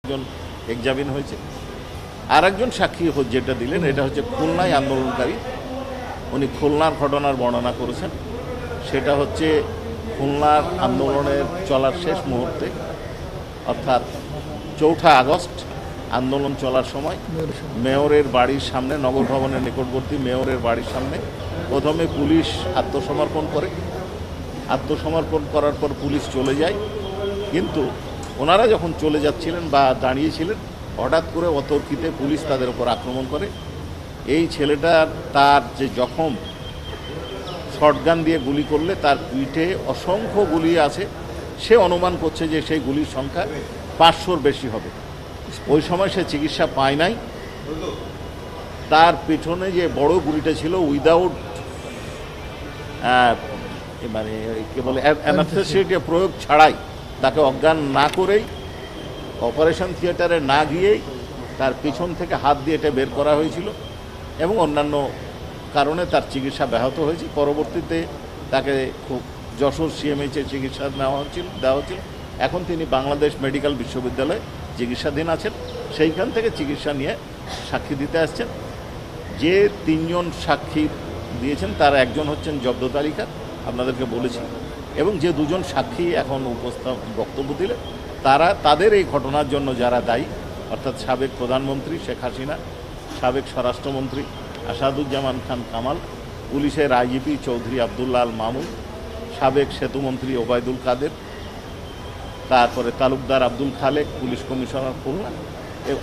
একজন এক্সামিন হয়েছে। আর একজন সাক্ষী যেটা দিলেন এটা হচ্ছে খুলনায় আন্দোলনকারী, উনি খুলনার ঘটনার বর্ণনা করেছেন। সেটা হচ্ছে খুলনার আন্দোলনের চলার শেষ মুহূর্তে, অর্থাৎ 4 আগস্ট আন্দোলন চলার সময় মেয়রের বাড়ির সামনে, নগর ভবনের নিকটবর্তী মেয়রের বাড়ির সামনে প্রথমে পুলিশ আত্মসমর্পণ করে। আত্মসমর্পণ করার পর পুলিশ চলে যায়, কিন্তু ওনারা যখন চলে যাচ্ছিলেন বা দাঁড়িয়েছিলেন, হঠাৎ করে অতর্কিতে পুলিশ তাদের উপর আক্রমণ করে। এই ছেলেটার তার যে জখম, শটগান দিয়ে গুলি করলে তার পিঠে অসংখ্য গুলি আছে। সে অনুমান করছে যে সেই গুলির সংখ্যা 500-র বেশি হবে। ওই সময় সে চিকিৎসা পায় নাই। তার পেছনে যে বড় গুলিটা ছিল উইদাউট মানে কেবল অ্যানাস্থেসিয়া প্রয়োগ ছাড়াই, তাকে অজ্ঞান না করেই, অপারেশন থিয়েটারে না গিয়েই তার পিছন থেকে হাত দিয়ে এটা বের করা হয়েছিল এবং অন্যান্য কারণে তার চিকিৎসা ব্যাহত হয়েছে। পরবর্তীতে তাকে খুব যশোর সিএমএইচে চিকিৎসা দেওয়া হচ্ছিল। এখন তিনি বাংলাদেশ মেডিকেল বিশ্ববিদ্যালয়ে চিকিৎসাধীন আছেন। সেইখান থেকে চিকিৎসা নিয়ে সাক্ষী দিতে আসছেন। যে 3 জন সাক্ষী দিয়েছেন তার একজন হচ্ছেন জব্দ তালিকা, আপনাদেরকে বলেছি, এবং যে 2 জন সাক্ষী এখন বক্তব্য দিলেন তাদের এই ঘটনার জন্য যারা দায়ী, অর্থাৎ সাবেক প্রধানমন্ত্রী শেখ হাসিনা, সাবেক স্বরাষ্ট্রমন্ত্রী আসাদুজ্জামান খান কামাল, পুলিশের আইজিপি চৌধুরী আবদুল্লাহ আল মামুন, সাবেক সেতুমন্ত্রী ওবায়দুল কাদের, তারপরে তালুকদার আব্দুল খালেক, পুলিশ কমিশনার খুলনা,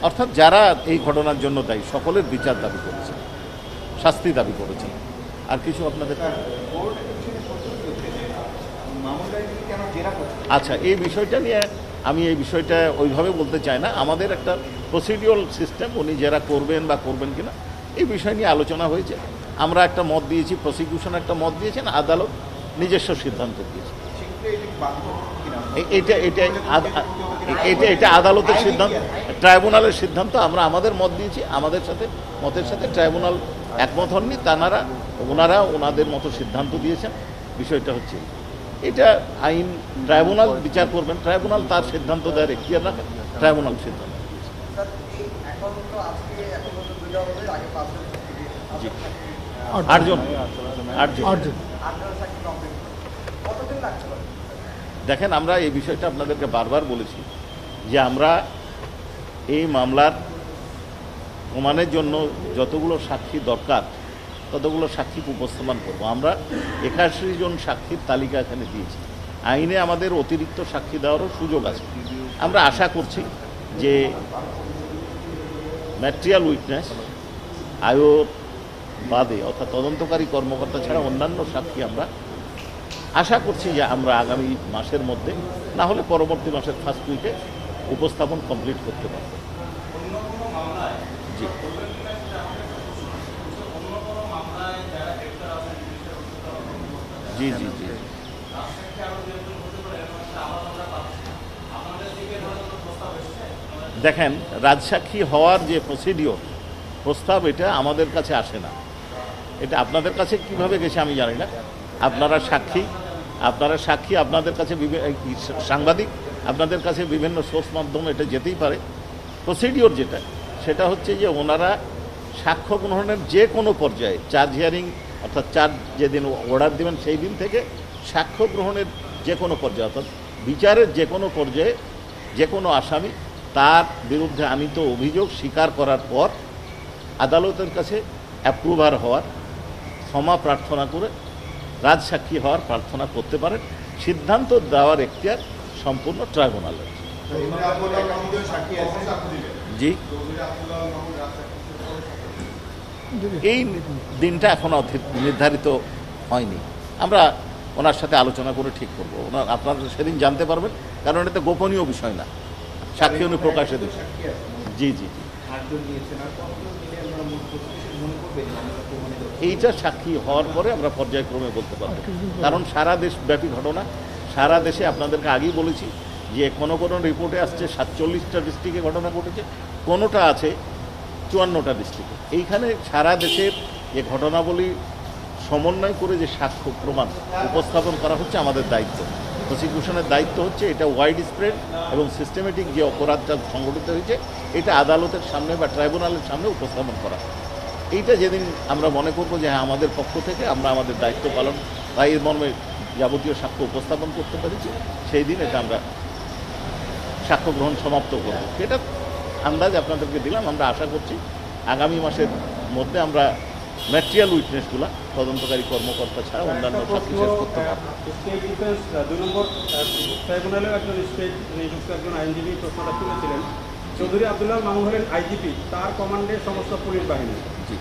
অর্থাৎ যারা এই ঘটনার জন্য দায়ী সকলের বিচার দাবি করেছেন, শাস্তি দাবি করেছেন। আর কিছু আপনাদের আচ্ছা, এই বিষয়টা নিয়ে আমি এই বিষয়টা ওইভাবে বলতে চাই না। আমাদের একটা প্রসিডিউরাল সিস্টেম, উনি যারা করবেন বা করবেন কিনা এই বিষয় নিয়ে আলোচনা হয়েছে। আমরা একটা মত দিয়েছি, প্রসিকিউশন একটা মত দিয়েছেন, আদালত নিজস্ব সিদ্ধান্ত দিয়েছে। এটা আদালতের সিদ্ধান্ত, ট্রাইব্যুনালের সিদ্ধান্ত। আমরা আমাদের মত দিয়েছি, আমাদের মতের সাথে ট্রাইব্যুনাল একমত হননি। ওনারা ওনাদের মতো সিদ্ধান্ত দিয়েছেন। বিষয়টা হচ্ছে এটা আইন ট্রাইব্যুনাল বিচার করবেন, ট্রাইব্যুনাল তার সিদ্ধান্ত দেওয়ার এখতিয়ার রাখেন, ট্রাইব্যুনাল সিদ্ধান্ত। জি, 8 জন। দেখেন, আমরা এই বিষয়টা আপনাদেরকে বারবার বলেছি যে আমরা এই মামলার প্রমাণের জন্য যতগুলো সাক্ষী দরকার ততগুলো সাক্ষী উপস্থাপন করব। আমরা 81 জন সাক্ষীর তালিকা এখানে দিয়েছি। আইনে আমাদের অতিরিক্ত সাক্ষী দেওয়ারও সুযোগ আছে। আমরা আশা করছি যে ম্যাটেরিয়াল উইটনেস আয়োর বাদে, অর্থাৎ তদন্তকারী কর্মকর্তা ছাড়া অন্যান্য সাক্ষী আমরা আশা করছি যে আমরা আগামী মাসের মধ্যে, না হলে পরবর্তী মাসের ফার্স্ট উইকে উপস্থাপন কমপ্লিট করতে পারব। জি, জি জি জি দেখেন, রাজসাক্ষী হওয়ার যে প্রস্তাব, এটা আমাদের কাছে আসে না। এটা আপনাদের কাছে কিভাবে গেছে আমি জানি না। আপনারা সাক্ষী, আপনাদের কাছে সাংবাদিক, আপনাদের কাছে বিভিন্ন সোর্স মাধ্যমে এটা যেতেই পারে। প্রসিডিওর সেটা হচ্ছে যে ওনারা সাক্ষ্য গ্রহণের যে কোনো পর্যায়ে, চার্জ হিয়ারিং অর্থাৎ চার্জ যেদিন অর্ডার দেবেন সেই দিন থেকে সাক্ষ্য গ্রহণের যে কোনো পর্যায়ে, অর্থাৎ বিচারের যে কোনো পর্যায়ে যে কোনো আসামি তার বিরুদ্ধে আনীত অভিযোগ স্বীকার করার পর আদালতের কাছে অ্যাপ্রুভার হওয়ার, ক্ষমা প্রার্থনা করে রাজসাক্ষী হওয়ার প্রার্থনা করতে পারেন। সিদ্ধান্ত দেওয়ার এখতিয়ার সম্পূর্ণ ট্রাইব্যুনালের। জি, এই দিনটা এখনো নির্ধারিত হয়নি। আমরা ওনার সাথে আলোচনা করে ঠিক করবো। আপনারা সেদিন জানতে পারবেন, কারণ এটা গোপনীয় বিষয় না, সাক্ষী উনি প্রকাশে দেবেন। জি জি জি এইটা সাক্ষী হওয়ার পরে আমরা পর্যায়ক্রমে বলতে পারবো, কারণ সারা দেশব্যাপী ঘটনা। সারা দেশে আপনাদেরকে আগেই বলেছি যে কোনো রিপোর্টে আসছে 47টা ডিস্ট্রিক্টে ঘটনা ঘটেছে, কোনোটা আছে 54টা ডিস্ট্রিক্টে। এইখানে সারা দেশের যে ঘটনাবলী সমন্বয় করে যে সাক্ষ্য প্রমাণ উপস্থাপন করা হচ্ছে আমাদের দায়িত্ব। প্রসিকিউশনের দায়িত্ব হচ্ছে এটা ওয়াইড স্প্রেড এবং সিস্টেমেটিক যে অপরাধটা সংগঠিত হয়েছে এটা আদালতের সামনে বা ট্রাইব্যুনালের সামনে উপস্থাপন করা। এইটা যেদিন আমরা মনে করবো যে হ্যাঁ আমাদের পক্ষ থেকে আমরা আমাদের দায়িত্ব পালন বা এর মর্মে যাবতীয় সাক্ষ্য উপস্থাপন করতে পেরেছি, সেই দিন এটা আমরা সাক্ষ্য গ্রহণ সমাপ্ত করব। এটা আন্দাজ আপনাদেরকে দিলাম। আমরা আশা করছি আগামী মাসের মধ্যে আমরা ম্যাটেরিয়াল উইটনেসগুলো তদন্তকারী কর্মকর্তা ছাড়া অন্যান্য সাক্ষী শেষ করতে পারবো। স্টেট ডিফেন্স 2 নম্বর ট্রাইব্যুনালের একজন স্টেট নিযুক্ত একজন আইনজীবী প্রশ্নটা তুলেছিলেন, চৌধুরী আব্দুল্লাহ মামুন হলেন আইজিপি, তার কমান্ডে সমস্ত পুলিশ বাহিনী।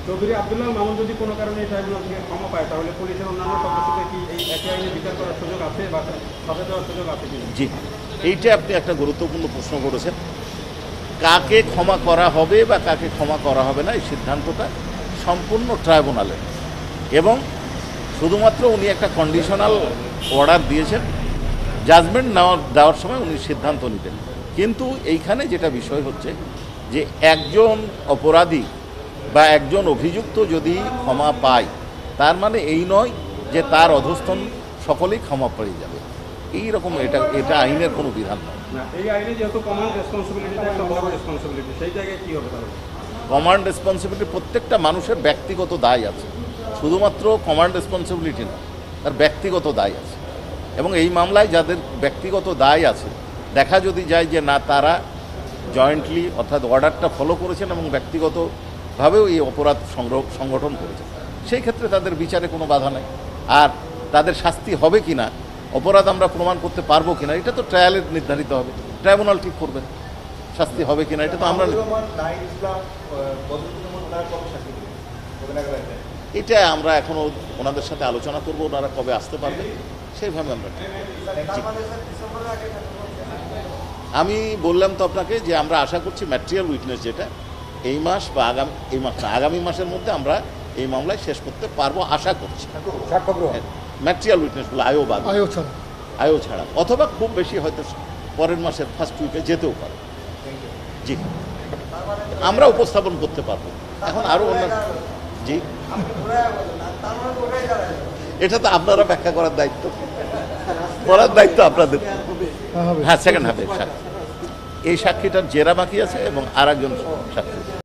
চৌধুরী আব্দুল্লাহ মামুন যদি কোনো কারণে এই ট্রাইব্যুনাল থেকে ক্ষমা পায় তাহলে পুলিশের অন্যান্য সদস্যকে কি এই একই আইনে বিচার করার সুযোগ আছে বা সাজা দেওয়ার সুযোগ আছে কিনা? জি, এইটা আপনি একটা গুরুত্বপূর্ণ প্রশ্ন করেছেন। কাকে ক্ষমা করা হবে বা কাকে ক্ষমা করা হবে না এই সিদ্ধান্তটা সম্পূর্ণ ট্রাইব্যুনালের, এবং শুধুমাত্র উনি একটা কন্ডিশনাল অর্ডার দিয়েছেন, জাজমেন্ট দেওয়ার সময় উনি সিদ্ধান্ত নিতেন। কিন্তু এইখানে যেটা বিষয় হচ্ছে যে একজন অপরাধী বা একজন অভিযুক্ত যদি ক্ষমা পায় তার মানে এই নয় যে তার অধস্তন সকলেই ক্ষমা পেয়ে যাবে, এইরকম এটা আইনের কোনো বিধান নয়। না, এই আইনে যেহেতু কমান্ড রেসপন্সিবিলিটিটা একটা বড় রেসপন্সিবিলিটি, সেই জায়গায় কী হবে তাহলে? কমান্ড রেসপন্সিবিলিটি প্রত্যেকটা মানুষের ব্যক্তিগত দায় আছে, শুধুমাত্র কমান্ড রেসপন্সিবিলিটি না, তার ব্যক্তিগত দায় আছে। এবং এই মামলায় যাদের ব্যক্তিগত দায় আছে দেখা যদি যায় যে না তারা জয়েন্টলি অর্থাৎ অর্ডারটা ফলো করেছেন এবং ব্যক্তিগতভাবেও এই অপরাধ সংগঠন করেছেন, সেই ক্ষেত্রে তাদের বিচারে কোনো বাধা নেই। আর তাদের শাস্তি হবে কি না, অপরাধ আমরা প্রমাণ করতে পারবো কিনা, এটা তো ট্রায়ালের নির্ধারিত হবে, ট্রাইব্যুনাল ঠিক করবেন শাস্তি হবে কিনা। এটা তো আমরা এটা আমরা এখনও ওনাদের সাথে আলোচনা করব, ওনারা কবে আসতে পারবে সেইভাবে আমরা। আমি বললাম তো আপনাকে যে আমরা আশা করছি ম্যাটেরিয়াল উইটনেস যেটা এই মাস বা আগামী মাসের মধ্যে আমরা এই মামলায় শেষ করতে পারবো আশা করছি। ম্যাটেরিয়াল উইটনেসগুলো আয়ও ছাড়া অথবা খুব বেশি হয়তো পরের মাসের ফার্স্ট উইকে যেতেও পারে। জি, আমরা উপস্থাপন করতে পারবো। এখন আরও অন্য জি, এটা তো আপনারা ব্যাখ্যা করার দায়িত্ব, বলার দায়িত্ব আপনাদের। হ্যাঁ, সেকেন্ড হাফে সাক্ষী, এই সাক্ষীটার জেরা বাকি আছে এবং আর একজন সাক্ষী।